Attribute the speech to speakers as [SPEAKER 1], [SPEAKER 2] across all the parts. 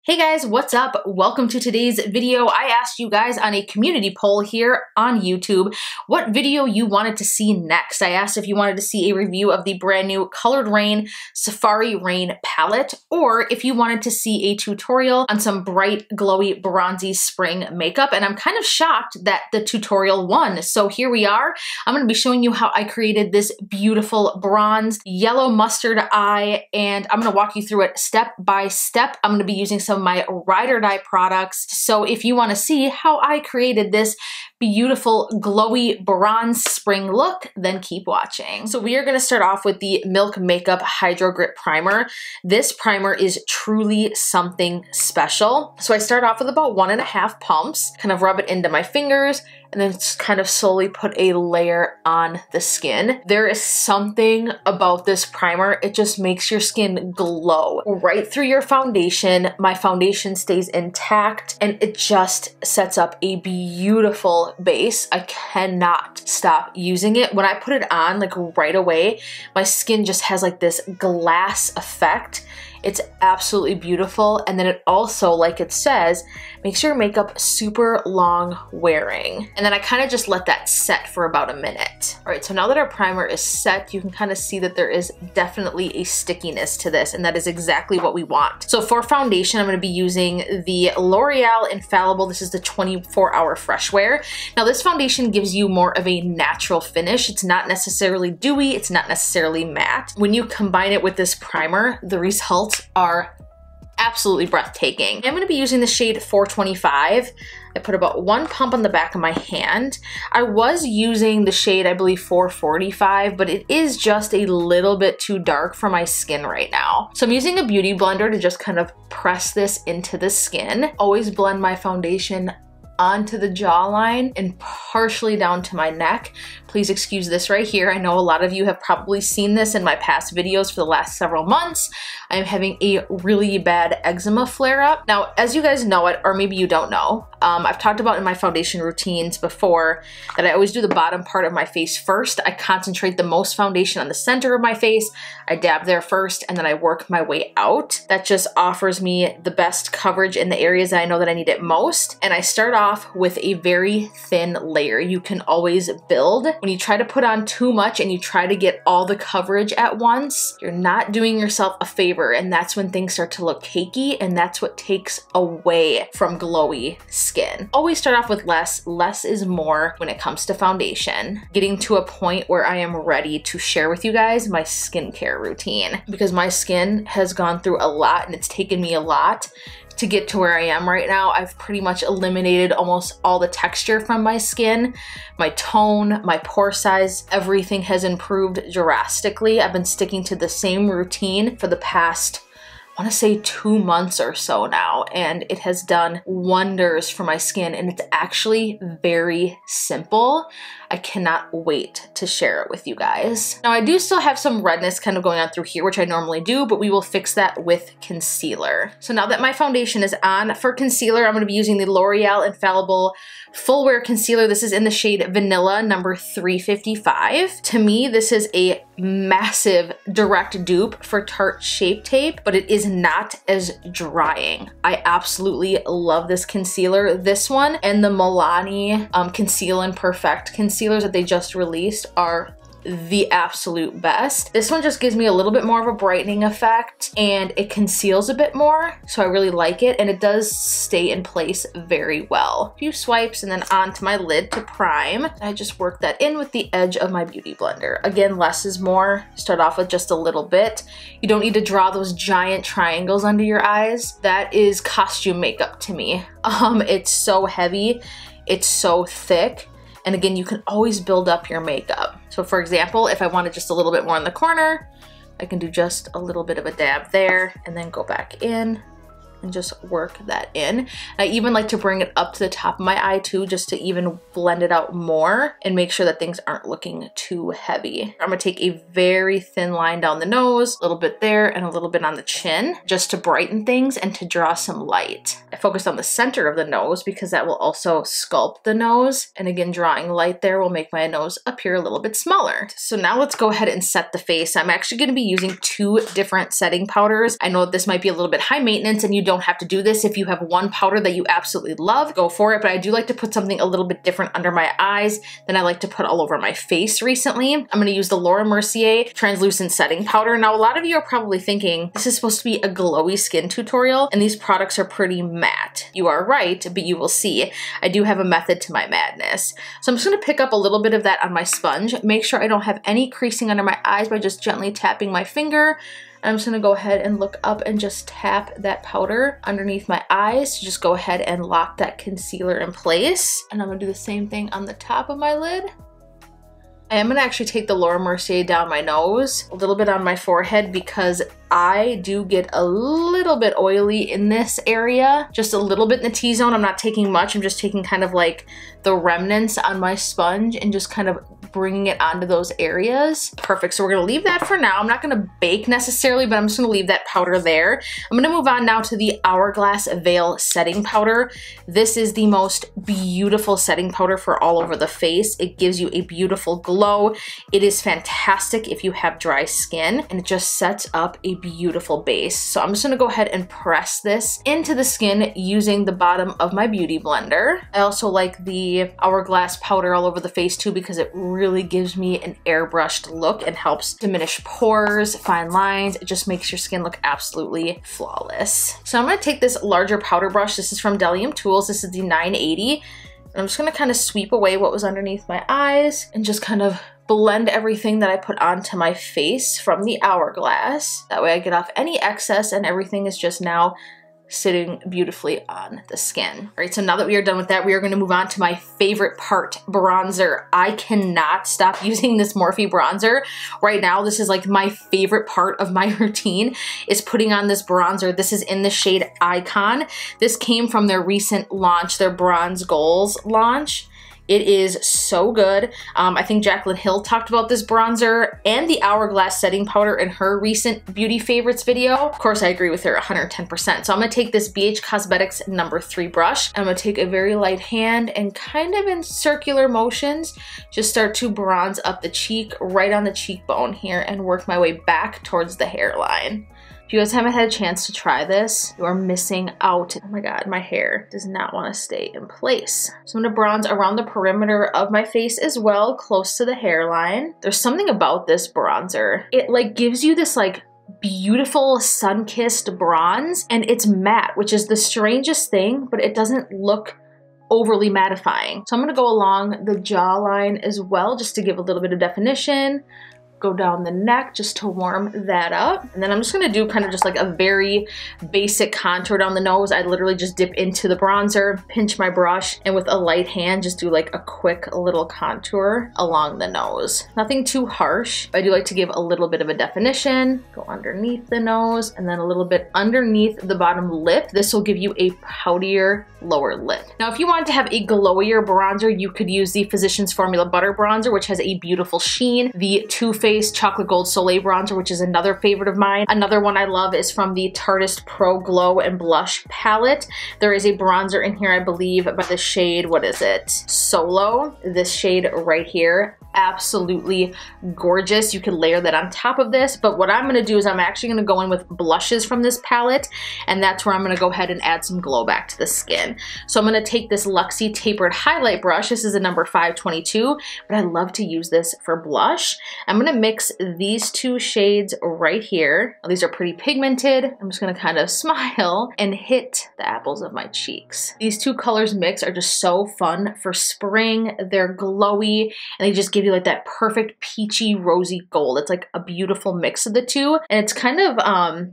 [SPEAKER 1] Hey guys, what's up? Welcome to today's video. I asked you guys on a community poll here on YouTube what video you wanted to see next. I asked if you wanted to see a review of the brand new Colored Rain Safari Rain palette, or if you wanted to see a tutorial on some bright, glowy, bronzy spring makeup. And I'm kind of shocked that the tutorial won. So here we are. I'm going to be showing you how I created this beautiful bronzed yellow mustard eye, and I'm going to walk you through it step by step. I'm going to be using some of my ride or die products. So if you want to see how I created this beautiful glowy bronze spring look, then keep watching. So we are going to start off with the Milk Makeup Hydro Grip Primer. This primer is truly something special. So I start off with about 1.5 pumps, kind of rub it into my fingers, and then kind of slowly put a layer on the skin. There is something about this primer, it just makes your skin glow right through your foundation. My foundation stays intact and it just sets up a beautiful base. I cannot stop using it. When I put it on, like right away, my skin just has like this glass effect. It's absolutely beautiful. And then it also, like it says, makes your makeup super long wearing. And then I kind of just let that set for about a minute. All right, so now that our primer is set, you can kind of see that there is definitely a stickiness to this, and that is exactly what we want. So for foundation, I'm gonna be using the L'Oreal Infallible. This is the 24-hour fresh wear. Now this foundation gives you more of a natural finish. It's not necessarily dewy, it's not necessarily matte. When you combine it with this primer, the results are absolutely breathtaking. I'm going to be using the shade 425. I put about 1 pump on the back of my hand. I was using the shade, I believe 445, but it is just a little bit too dark for my skin right now. So I'm using a beauty blender to just kind of press this into the skin. Always blend my foundation onto the jawline and partially down to my neck. Please excuse this right here. I know a lot of you have probably seen this in my past videos for the last several months. I'm having a really bad eczema flare-up. Now, as you guys know it, or maybe you don't know, I've talked about in my foundation routines before that I always do the bottom part of my face first. I concentrate the most foundation on the center of my face. I dab there first, and then I work my way out. That just offers me the best coverage in the areas that I know that I need it most. And I start off with a very thin layer. You can always build. When you try to put on too much and you try to get all the coverage at once, you're not doing yourself a favor, and that's when things start to look cakey, and that's what takes away from glowy skin. Always start off with less. Less is more when it comes to foundation. Getting to a point where I am ready to share with you guys my skincare routine, because my skin has gone through a lot and it's taken me a lot to get to where I am right now. I've pretty much eliminated almost all the texture from my skin. My tone, my pore size, everything has improved drastically. I've been sticking to the same routine for the past, I want to say 2 months or so now, and it has done wonders for my skin, and it's actually very simple. I cannot wait to share it with you guys. Now I do still have some redness kind of going on through here, which I normally do, but we will fix that with concealer. So now that my foundation is on, for concealer, I'm going to be using the L'Oreal Infallible Full Wear Concealer. This is in the shade Vanilla, number 355. To me, this is a massive direct dupe for Tarte Shape Tape, but it is not as drying. I absolutely love this concealer. This one and the Milani Conceal and Perfect concealers that they just released are the absolute best. This one just gives me a little bit more of a brightening effect, and it conceals a bit more, so I really like it, and it does stay in place very well. A few swipes and then onto my lid to prime. I just work that in with the edge of my beauty blender. Again, less is more. Start off with just a little bit. You don't need to draw those giant triangles under your eyes. That is costume makeup to me. It's so heavy, it's so thick. And again, you can always build up your makeup. So for example, if I wanted just a little bit more in the corner, I can do just a little bit of a dab there and then go back in and just work that in. I even like to bring it up to the top of my eye too, just to even blend it out more and make sure that things aren't looking too heavy. I'm gonna take a very thin line down the nose, a little bit there and a little bit on the chin, just to brighten things and to draw some light. I focused on the center of the nose because that will also sculpt the nose. And again, drawing light there will make my nose appear a little bit smaller. So now let's go ahead and set the face. I'm actually gonna be using 2 different setting powders. I know this might be a little bit high maintenance and you don't don't have to do this. If you have one powder that you absolutely love, go for it. But I do like to put something a little bit different under my eyes than I like to put all over my face recently. I'm gonna use the Mercier translucent setting powder. Now, a lot of you are probably thinking this is supposed to be a glowy skin tutorial and these products are pretty matte. You are right, but you will see I do have a method to my madness. So I'm just gonna pick up a little bit of that on my sponge, make sure I don't have any creasing under my eyes by just gently tapping my finger. I'm just gonna go ahead and look up and just tap that powder underneath my eyes to just go ahead and lock that concealer in place. And I'm gonna do the same thing on the top of my lid. I am gonna actually take the Mercier down my nose, a little bit on my forehead because I do get a little bit oily in this area, just a little bit in the T-zone. I'm not taking much, I'm just taking kind of like the remnants on my sponge and just kind of bringing it onto those areas. Perfect, so we're gonna leave that for now. I'm not gonna bake necessarily, but I'm just gonna leave that powder there. I'm gonna move on now to the Hourglass Veil Setting Powder. This is the most beautiful setting powder for all over the face. It gives you a beautiful glow. It is fantastic if you have dry skin, and it just sets up a beautiful base. So I'm just gonna go ahead and press this into the skin using the bottom of my beauty blender. I also like the Hourglass powder all over the face too because it really gives me an airbrushed look and helps diminish pores, fine lines. It just makes your skin look absolutely flawless. So I'm gonna take this larger powder brush. This is from Delium Tools. This is the 980. And I'm just gonna kind of sweep away what was underneath my eyes and just kind of blend everything that I put onto my face from the Hourglass. That way I get off any excess and everything is just now sitting beautifully on the skin. All right, so now that we are done with that, we are gonna move on to my favorite part, bronzer. I cannot stop using this Morphe bronzer. Right now, this is like my favorite part of my routine is putting on this bronzer. This is in the shade Icon. This came from their recent launch, their Bronze Goals launch. It is so good. I think Jaclyn Hill talked about this bronzer and the Hourglass setting powder in her recent beauty favorites video. Of course, I agree with her 110%. So I'm gonna take this BH Cosmetics number 3 brush. I'm gonna take a very light hand and kind of in circular motions, just start to bronze up the cheek, right on the cheekbone here, and work my way back towards the hairline. If you guys haven't had a chance to try this, you are missing out. Oh my God, my hair does not want to stay in place. So I'm gonna bronze around the perimeter of my face as well, close to the hairline. There's something about this bronzer. It like gives you this like beautiful sun-kissed bronze, and it's matte, which is the strangest thing, but it doesn't look overly mattifying. So I'm gonna go along the jawline as well, just to give a little bit of definition. Go down the neck just to warm that up. And then I'm just gonna do kind of just like a very basic contour down the nose. I literally just dip into the bronzer, pinch my brush, and with a light hand, just do like a quick little contour along the nose. Nothing too harsh, but I do like to give a little bit of a definition. Go underneath the nose and then a little bit underneath the bottom lip. This will give you a poutier lower lip. Now, if you want to have a glowier bronzer, you could use the Physicians Formula Butter Bronzer, which has a beautiful sheen. The Too Faced Chocolate Gold Soleil Bronzer, which is another favorite of mine. Another one I love is from the Tartiest Pro Glow and Blush palette. There is a bronzer in here, I believe, by the shade, what is it? Solo. This shade right here. Absolutely gorgeous. You could layer that on top of this, but what I'm gonna do is I'm actually gonna go in with blushes from this palette, and that's where I'm gonna go ahead and add some glow back to the skin. So I'm gonna take this Luxie Tapered Highlight Brush. This is a number 522, but I love to use this for blush. I'm gonna mix these two shades right here. These are pretty pigmented. I'm just gonna kind of smile and hit the apples of my cheeks. These two colors mix are just so fun for spring. They're glowy, and they just give you like that perfect peachy rosy gold. It's like a beautiful mix of the two, and it's kind of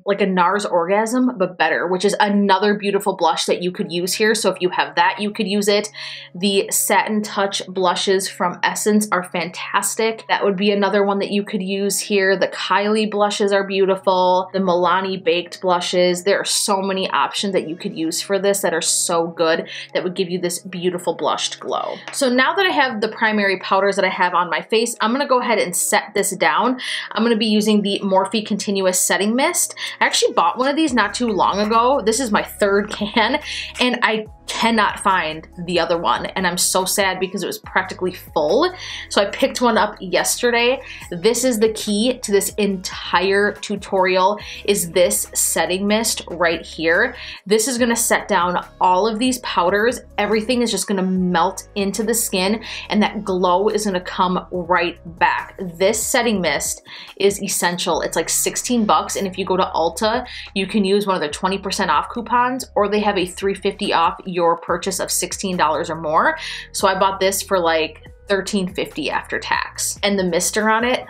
[SPEAKER 1] like a NARS Orgasm but better, which is another beautiful blush that you could use here. So if you have that, you could use it. The Satin Touch blushes from Essence are fantastic. That would be another one that you could use here. The Kylie blushes are beautiful. The Milani Baked blushes. There are so many options that you could use for this that are so good, that would give you this beautiful blushed glow. So now that I have the primary powders that I have on my face, I'm gonna go ahead and set this down. I'm gonna be using the Morphe Continuous Setting Mist. I actually bought one of these not too long ago. This is my 3rd can, and I cannot find the other one, and I'm so sad because it was practically full. So I picked one up yesterday. But this is the key to this entire tutorial, is this setting mist right here. This is gonna set down all of these powders. Everything is just gonna melt into the skin, and that glow is gonna come right back. This setting mist is essential. It's like 16 bucks, and if you go to Ulta, you can use one of their 20% off coupons, or they have a $3.50 off your purchase of $16 or more. So I bought this for like $13.50 after tax. And the mister on it,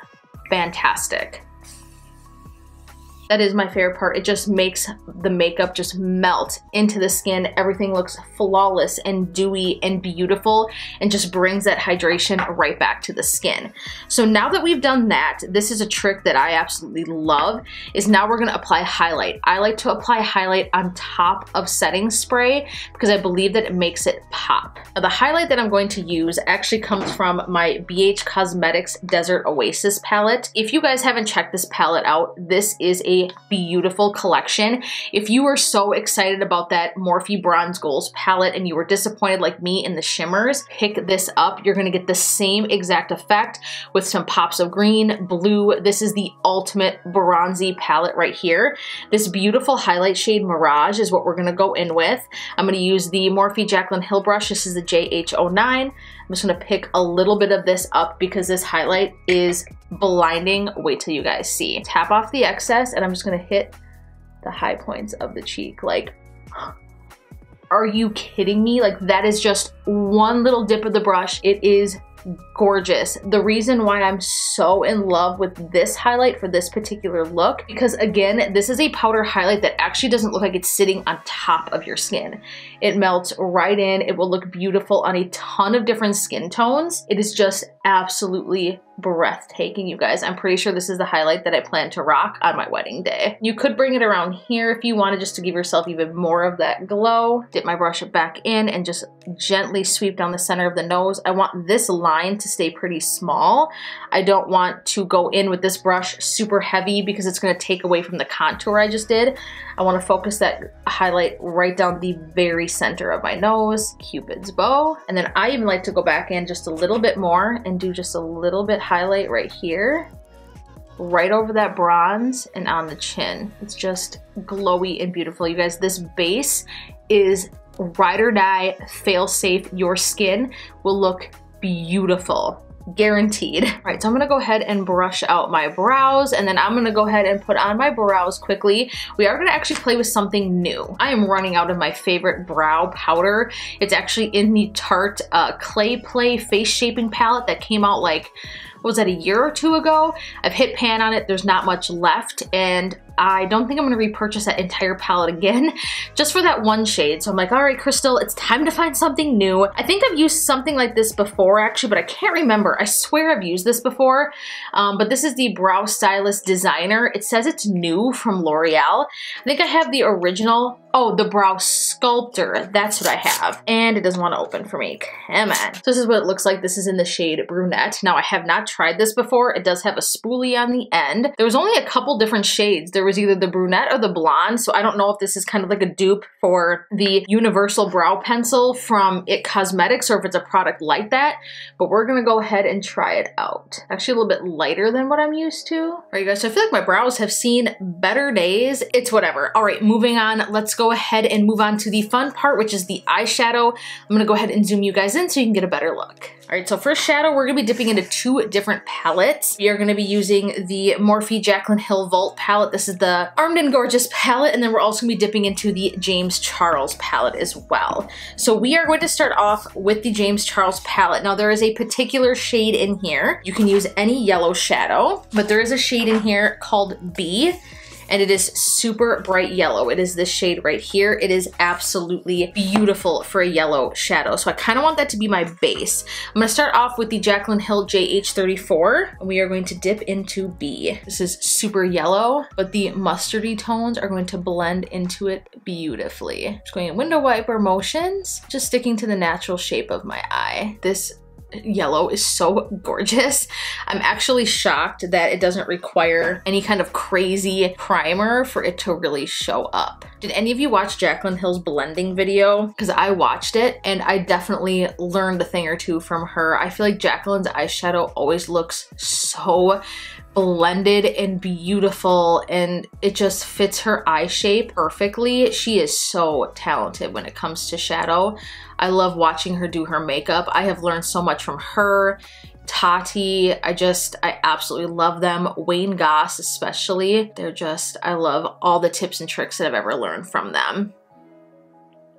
[SPEAKER 1] fantastic. That is my favorite part. It just makes the makeup just melt into the skin. Everything looks flawless and dewy and beautiful, and just brings that hydration right back to the skin. So now that we've done that, this is a trick that I absolutely love, is now we're gonna apply highlight. I like to apply highlight on top of setting spray because I believe that it makes it pop. Now, the highlight that I'm going to use actually comes from my BH Cosmetics Desert Oasis palette. If you guys haven't checked this palette out, this is a beautiful collection. If you were so excited about that Morphe Bronze Goals palette and you were disappointed like me in the shimmers, pick this up. You're gonna get the same exact effect with some pops of green, blue. This is the ultimate bronzy palette right here. This beautiful highlight shade Mirage is what we're gonna go in with. I'm gonna use the Morphe Jaclyn Hill brush. This is the JH09. I'm just gonna pick a little bit of this up because this highlight is blinding. Wait till you guys see. Tap off the excess, and I'm just gonna hit the high points of the cheek. Like, are you kidding me? Like, that is just one little dip of the brush. It is gorgeous. The reason why I'm so in love with this highlight for this particular look, because again, this is a powder highlight that actually doesn't look like it's sitting on top of your skin. It melts right in. It will look beautiful on a ton of different skin tones. It is just absolutely breathtaking, you guys. I'm pretty sure this is the highlight that I plan to rock on my wedding day. You could bring it around here if you wanted, just to give yourself even more of that glow. Dip my brush back in and just gently sweep down the center of the nose. I want this line to stay pretty small. I don't want to go in with this brush super heavy because it's going to take away from the contour I just did. I want to focus that highlight right down the very center of my nose. Cupid's bow. And then I even like to go back in just a little bit more and do just a little bit highlight right here, right over that bronze and on the chin. It's just glowy and beautiful. You guys, this base is ride or die, fail safe. Your skin will look beautiful. Guaranteed. All right, so I'm gonna go ahead and brush out my brows, and then I'm gonna go ahead and put on my brows quickly. We are gonna actually play with something new. I am running out of my favorite brow powder. It's actually in the Tarte Clay Play face shaping palette that came out like, what was that, a year or two ago? I've hit pan on it. There's not much left, and I don't think I'm gonna repurchase that entire palette again, just for that one shade. So I'm like, all right, Crystal, it's time to find something new. I think I've used something like this before actually, but I can't remember. I swear I've used this before, but this is the Brow Stylist Designer. It says it's new from Loreal. I think I have the original. Oh, the Brow Sculptor. That's what I have. And it doesn't want to open for me. Come on. So this is what it looks like. This is in the shade Brunette. Now, I have not tried this before. It does have a spoolie on the end. There was only a couple different shades. There was either the brunette or the blonde, so I don't know if this is kind of like a dupe for the Universal Brow Pencil from IT Cosmetics or if it's a product like that, but we're gonna go ahead and try it out. Actually a little bit lighter than what I'm used to. All right, you guys, so I feel like my brows have seen better days. It's whatever. All right, moving on. Let's go ahead and move on to the fun part, which is the eyeshadow. I'm gonna go ahead and zoom you guys in so you can get a better look. All right, so for shadow, we're gonna be dipping into two different palettes. We are gonna be using the Morphe Jaclyn Hill Vault palette. This is the Armed and Gorgeous palette, and then we're also gonna be dipping into the James Charles palette as well. So we are going to start off with the James Charles palette. Now there is a particular shade in here. You can use any yellow shadow, but there is a shade in here called B, and it is super bright yellow. It is this shade right here. It is absolutely beautiful for a yellow shadow. So I kind of want that to be my base. I'm gonna start off with the Jaclyn Hill JH34, and we are going to dip into B. This is super yellow, but the mustardy tones are going to blend into it beautifully. Just going in window wiper motions, just sticking to the natural shape of my eye. This yellow is so gorgeous. I'm actually shocked that it doesn't require any kind of crazy primer for it to really show up. Did any of you watch Jaclyn Hill's blending video? Because I watched it and I definitely learned a thing or two from her. I feel like Jaclyn's eyeshadow always looks so blended and beautiful, and it just fits her eye shape perfectly. She is so talented when it comes to shadow. I love watching her do her makeup. I have learned so much from her. Tati, I absolutely love them. Wayne Goss especially. I love all the tips and tricks that I've ever learned from them.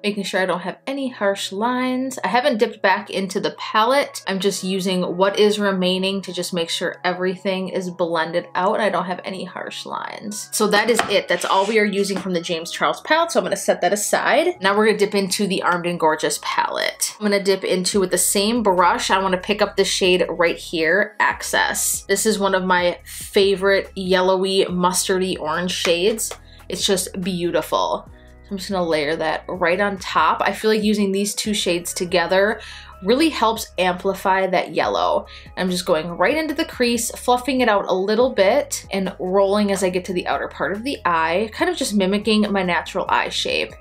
[SPEAKER 1] Making sure I don't have any harsh lines. I haven't dipped back into the palette. I'm just using what is remaining to just make sure everything is blended out and I don't have any harsh lines. So that is it. That's all we are using from the James Charles palette. So I'm gonna set that aside. Now we're gonna dip into the Armed and Gorgeous palette. I'm gonna dip into, with the same brush, I wanna pick up the shade right here, Access. This is one of my favorite yellowy, mustardy orange shades. It's just beautiful. I'm just gonna layer that right on top. I feel like using these two shades together really helps amplify that yellow. I'm just going right into the crease, fluffing it out a little bit and rolling as I get to the outer part of the eye, kind of just mimicking my natural eye shape.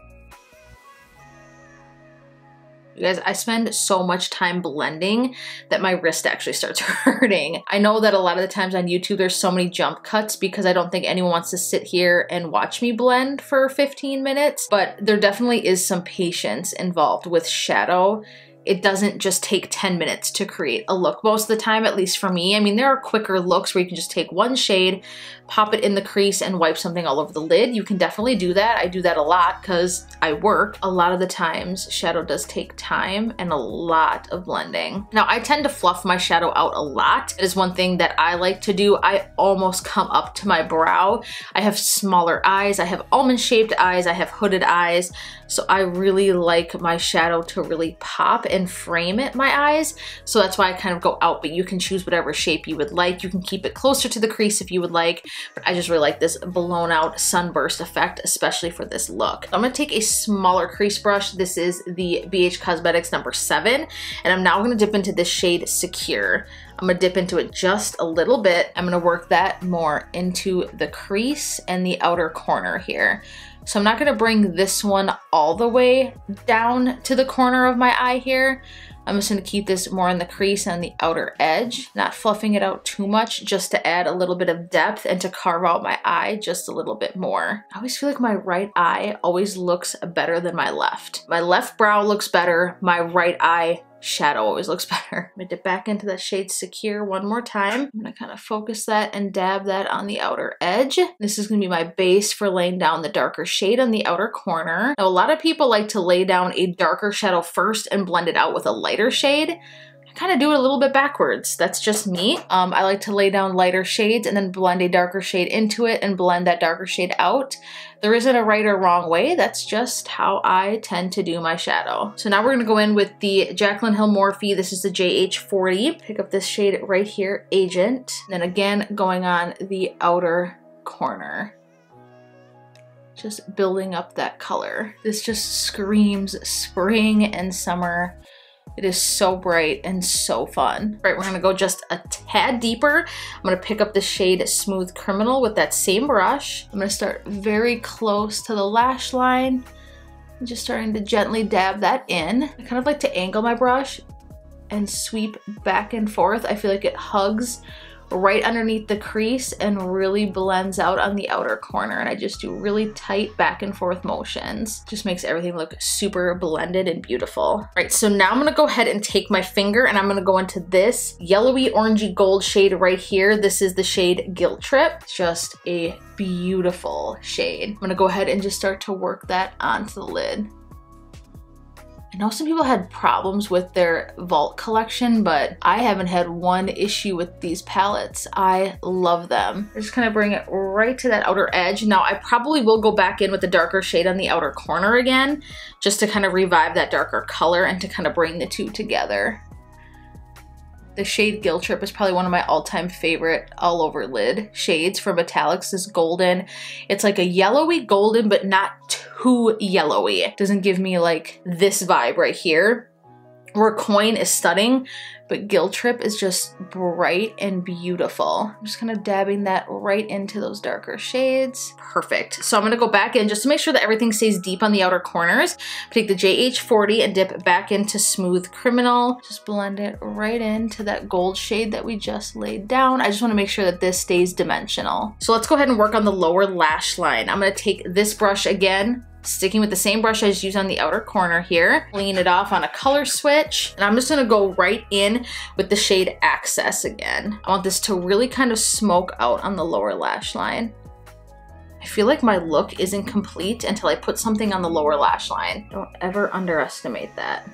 [SPEAKER 1] You guys, I spend so much time blending that my wrist actually starts hurting. I know that a lot of the times on YouTube there's so many jump cuts because I don't think anyone wants to sit here and watch me blend for 15 minutes, but there definitely is some patience involved with shadow. It doesn't just take 10 minutes to create a look most of the time, at least for me. I mean, there are quicker looks where you can just take one shade, pop it in the crease and wipe something all over the lid. You can definitely do that. I do that a lot because I work. A lot of the times shadow does take time and a lot of blending. Now I tend to fluff my shadow out a lot. It is one thing that I like to do. I almost come up to my brow. I have smaller eyes. I have almond shaped eyes. I have hooded eyes. So I really like my shadow to really pop and frame my eyes. So that's why I kind of go out, but you can choose whatever shape you would like. You can keep it closer to the crease if you would like, but I just really like this blown out sunburst effect, especially for this look. I'm gonna take a smaller crease brush. This is the BH Cosmetics number 7, and I'm now gonna dip into this shade Secure. I'm gonna dip into it just a little bit. I'm gonna work that more into the crease and the outer corner here. So I'm not gonna bring this one all the way down to the corner of my eye here. I'm just gonna keep this more in the crease and the outer edge, not fluffing it out too much, just to add a little bit of depth and to carve out my eye just a little bit more. I always feel like my right eye always looks better than my left. My left brow looks better, my right eye shadow always looks better. I'm gonna dip back into that shade Secure one more time. I'm gonna kind of focus that and dab that on the outer edge. This is gonna be my base for laying down the darker shade on the outer corner. Now, a lot of people like to lay down a darker shadow first and blend it out with a lighter shade. I kind of do it a little bit backwards. That's just me. I like to lay down lighter shades and then blend a darker shade into it and blend that darker shade out. There isn't a right or wrong way. That's just how I tend to do my shadow. So now we're gonna go in with the Jaclyn Hill Morphe. This is the JH40. Pick up this shade right here, Agent. And then again, going on the outer corner. Just building up that color. This just screams spring and summer. It is so bright and so fun. All right, we're gonna go just a tad deeper. I'm gonna pick up the shade Smooth Criminal with that same brush. I'm gonna start very close to the lash line. I'm just starting to gently dab that in. I kind of like to angle my brush and sweep back and forth. I feel like it hugs right underneath the crease and really blends out on the outer corner. And I just do really tight back and forth motions. Just makes everything look super blended and beautiful. All right, so now I'm gonna go ahead and take my finger and I'm gonna go into this yellowy orangey gold shade right here. This is the shade Guilt Trip. It's just a beautiful shade. I'm gonna go ahead and just start to work that onto the lid. I know some people had problems with their Vault collection, but I haven't had one issue with these palettes. I love them. I just kind of bring it right to that outer edge. Now, I probably will go back in with the darker shade on the outer corner again, just to kind of revive that darker color and to kind of bring the two together. The shade Guilt Trip is probably one of my all-time favorite all over lid shades for metallics. This golden, it's like a yellowy golden, but not too yellowy. It doesn't give me like this vibe right here. Coin is stunning, but Guilt Trip is just bright and beautiful. I'm just kind of dabbing that right into those darker shades. Perfect. So I'm gonna go back in just to make sure that everything stays deep on the outer corners. Take the JH40 and dip back into Smooth Criminal. Just blend it right into that gold shade that we just laid down. I just wanna make sure that this stays dimensional. So let's go ahead and work on the lower lash line. I'm gonna take this brush again, sticking with the same brush I just used on the outer corner here, clean it off on a color switch, and I'm just gonna go right in with the shade Access again. I want this to really kind of smoke out on the lower lash line. I feel like my look isn't complete until I put something on the lower lash line. Don't ever underestimate that.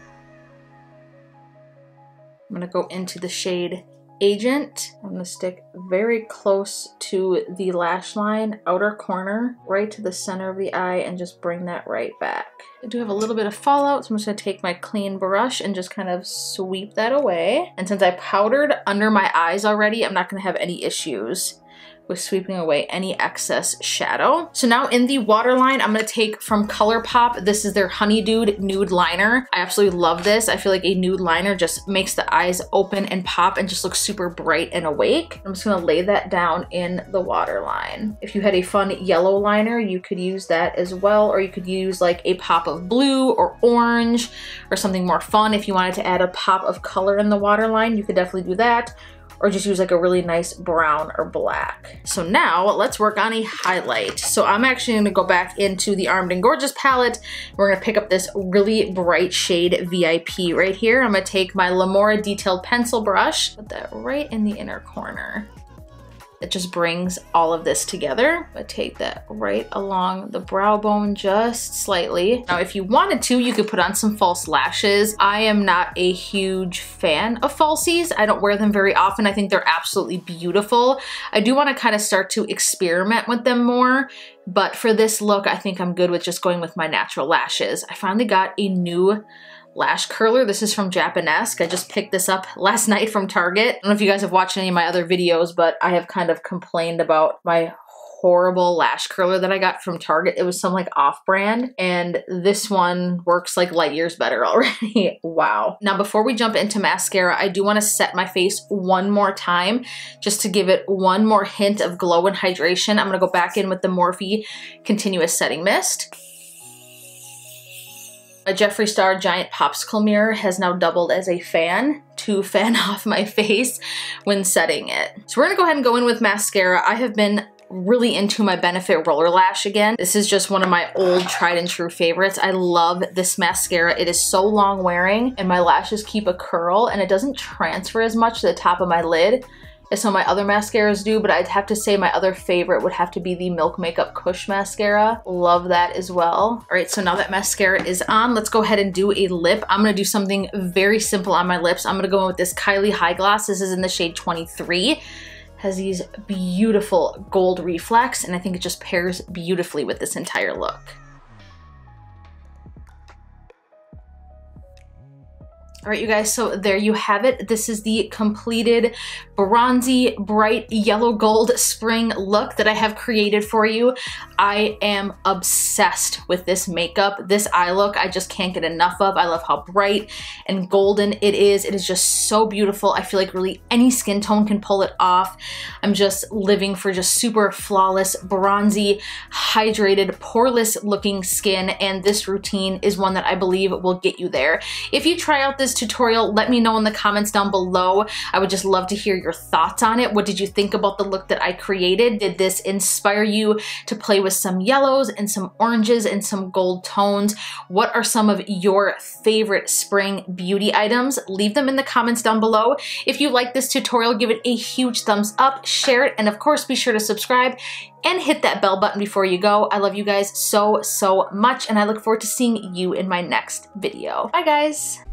[SPEAKER 1] I'm gonna go into the shade Agent. I'm gonna stick very close to the lash line, outer corner, right to the center of the eye, and just bring that right back. I do have a little bit of fallout, so I'm just gonna take my clean brush and just kind of sweep that away. And since I powdered under my eyes already, I'm not gonna have any issues with sweeping away any excess shadow. So now in the waterline, I'm gonna take from Colourpop. This is their Honeydude Nude Liner. I absolutely love this. I feel like a nude liner just makes the eyes open and pop and just looks super bright and awake. I'm just gonna lay that down in the waterline. If you had a fun yellow liner, you could use that as well, or you could use like a pop of blue or orange or something more fun. If you wanted to add a pop of color in the waterline, you could definitely do that, or just use like a really nice brown or black. So now let's work on a highlight. So I'm actually gonna go back into the Armed and Gorgeous palette. We're gonna pick up this really bright shade VIP right here. I'm gonna take my Lamora Detailed Pencil brush, put that right in the inner corner. It just brings all of this together. I take that right along the brow bone just slightly. Now, if you wanted to, you could put on some false lashes. I am not a huge fan of falsies. I don't wear them very often. I think they're absolutely beautiful. I do want to kind of start to experiment with them more, but for this look, I think I'm good with just going with my natural lashes. I finally got a new lash curler. This is from Japanesque. I just picked this up last night from Target. I don't know if you guys have watched any of my other videos, but I have kind of complained about my horrible lash curler that I got from Target. It was some like off-brand, and this one works like light years better already. Wow. Now, before we jump into mascara, I do want to set my face one more time just to give it one more hint of glow and hydration. I'm going to go back in with the Morphe Continuous Setting Mist. A Jeffree Star giant popsicle mirror has now doubled as a fan to fan off my face when setting it. So we're gonna go ahead and go in with mascara. I have been really into my Benefit Roller Lash again. This is just one of my old tried and true favorites. I love this mascara. It is so long wearing and my lashes keep a curl and it doesn't transfer as much to the top of my lid as some of my other mascaras do, but I'd have to say my other favorite would have to be the Milk Makeup Kush mascara. Love that as well. All right, so now that mascara is on, let's go ahead and do a lip. I'm gonna do something very simple on my lips. I'm gonna go in with this Kylie High Gloss. This is in the shade 23. Has these beautiful gold reflex, and I think it just pairs beautifully with this entire look. All right, you guys, so there you have it. This is the completed bronzy, bright yellow gold spring look that I have created for you. I am obsessed with this makeup. This eye look, I just can't get enough of. I love how bright and golden it is. It is just so beautiful. I feel like really any skin tone can pull it off. I'm just living for just super flawless, bronzy, hydrated, poreless looking skin, and this routine is one that I believe will get you there. If you try out this tutorial, let me know in the comments down below. I would just love to hear your thoughts on it. What did you think about the look that I created? Did this inspire you to play with some yellows and some oranges and some gold tones? What are some of your favorite spring beauty items? Leave them in the comments down below. If you like this tutorial, give it a huge thumbs up, share it, and of course be sure to subscribe and hit that bell button before you go. I love you guys so, so much, and I look forward to seeing you in my next video. Bye, guys.